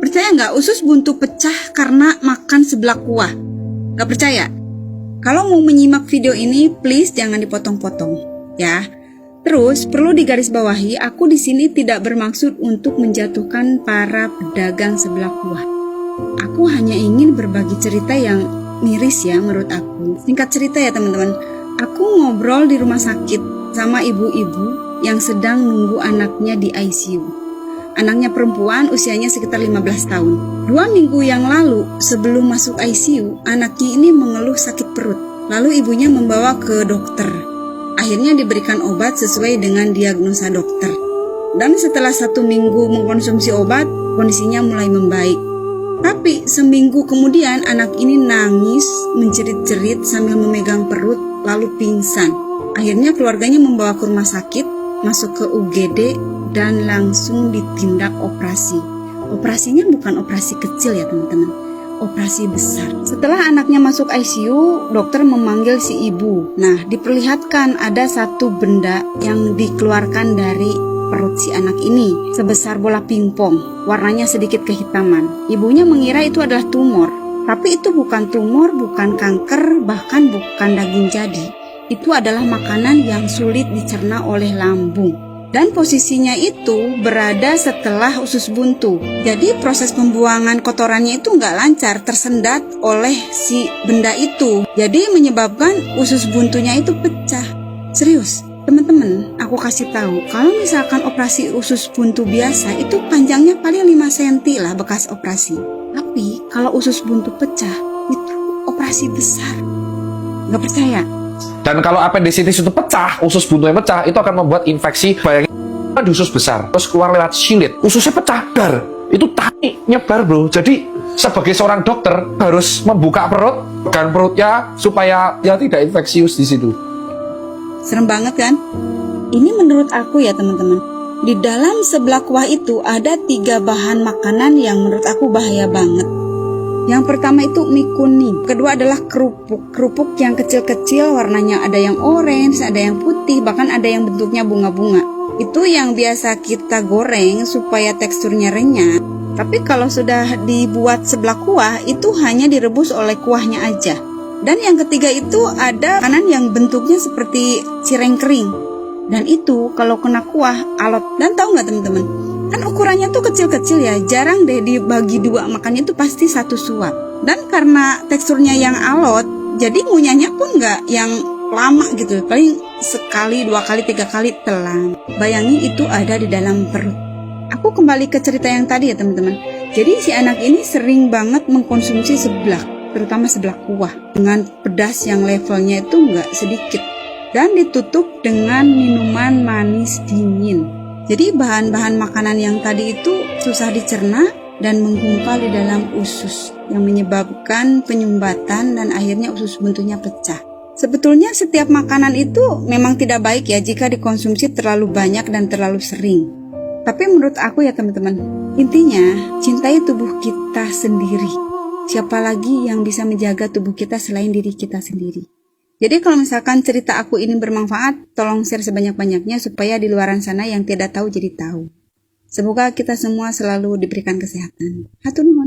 Percaya nggak usus buntu pecah karena makan seblak kuah? Nggak percaya? Kalau mau menyimak video ini, please jangan dipotong-potong, ya. Terus perlu digarisbawahi, aku di sini tidak bermaksud untuk menjatuhkan para pedagang seblak kuah. Aku hanya ingin berbagi cerita yang miris ya menurut aku. Singkat cerita ya teman-teman, aku ngobrol di rumah sakit sama ibu-ibu yang sedang nunggu anaknya di ICU. Anaknya perempuan, usianya sekitar 15 tahun. 2 minggu yang lalu, sebelum masuk ICU, anaknya ini mengeluh sakit perut. Lalu ibunya membawa ke dokter. Akhirnya diberikan obat sesuai dengan diagnosa dokter. Dan setelah 1 minggu mengkonsumsi obat, kondisinya mulai membaik. Tapi seminggu kemudian anak ini nangis, menjerit-jerit sambil memegang perut, lalu pingsan. Akhirnya keluarganya membawa ke rumah sakit, masuk ke UGD, dan langsung ditindak operasi. Operasinya bukan operasi kecil ya teman-teman, operasi besar. Setelah anaknya masuk ICU, dokter memanggil si ibu. Nah, diperlihatkan ada satu benda yang dikeluarkan dari perut si anak ini, sebesar bola pingpong, warnanya sedikit kehitaman. Ibunya mengira itu adalah tumor, tapi itu bukan tumor, bukan kanker, bahkan bukan daging jadi. Itu adalah makanan yang sulit dicerna oleh lambung. Dan posisinya itu berada setelah usus buntu. Jadi proses pembuangan kotorannya itu nggak lancar, tersendat oleh si benda itu. Jadi menyebabkan usus buntunya itu pecah. Serius, teman-teman, aku kasih tahu, kalau misalkan operasi usus buntu biasa itu panjangnya paling 5 cm lah bekas operasi. Tapi kalau usus buntu pecah itu operasi besar. Nggak percaya? Dan kalau appendicitis itu pecah, usus buntunya pecah, itu akan membuat infeksi. Bayangin di usus besar, terus keluar lewat silit, ususnya pecah, dar. Itu tai nyebar bro. Jadi sebagai seorang dokter harus membuka perut dan perutnya supaya ya tidak infeksius di situ. Serem banget kan? Ini menurut aku ya teman-teman. Di dalam seblak kuah itu ada 3 bahan makanan yang menurut aku bahaya banget. Yang pertama itu mie kuning, kedua adalah kerupuk yang kecil-kecil, warnanya ada yang orange, ada yang putih, bahkan ada yang bentuknya bunga-bunga. Itu yang biasa kita goreng supaya teksturnya renyah. Tapi kalau sudah dibuat seblak kuah, itu hanya direbus oleh kuahnya aja. Dan yang ketiga itu ada makanan yang bentuknya seperti cireng kering. Dan itu kalau kena kuah, alot. Dan tahu nggak teman-teman? Kan ukurannya tuh kecil-kecil ya, jarang deh dibagi 2 makannya itu pasti 1 suap. Dan karena teksturnya yang alot, jadi ngunyahnya pun nggak yang lama gitu, paling sekali, 2 kali, 3 kali telan. Bayangin itu ada di dalam perut. Aku kembali ke cerita yang tadi ya teman-teman. Jadi si anak ini sering banget mengkonsumsi seblak, terutama seblak kuah, dengan pedas yang levelnya itu nggak sedikit. Dan ditutup dengan minuman manis dingin. Jadi bahan-bahan makanan yang tadi itu susah dicerna dan menggumpal di dalam usus yang menyebabkan penyumbatan dan akhirnya usus buntunya pecah. Sebetulnya setiap makanan itu memang tidak baik ya jika dikonsumsi terlalu banyak dan terlalu sering. Tapi menurut aku ya teman-teman, intinya cintai tubuh kita sendiri. Siapa lagi yang bisa menjaga tubuh kita selain diri kita sendiri? Jadi kalau misalkan cerita aku ini bermanfaat, tolong share sebanyak-banyaknya supaya di luaran sana yang tidak tahu jadi tahu. Semoga kita semua selalu diberikan kesehatan. Hatur nuhun.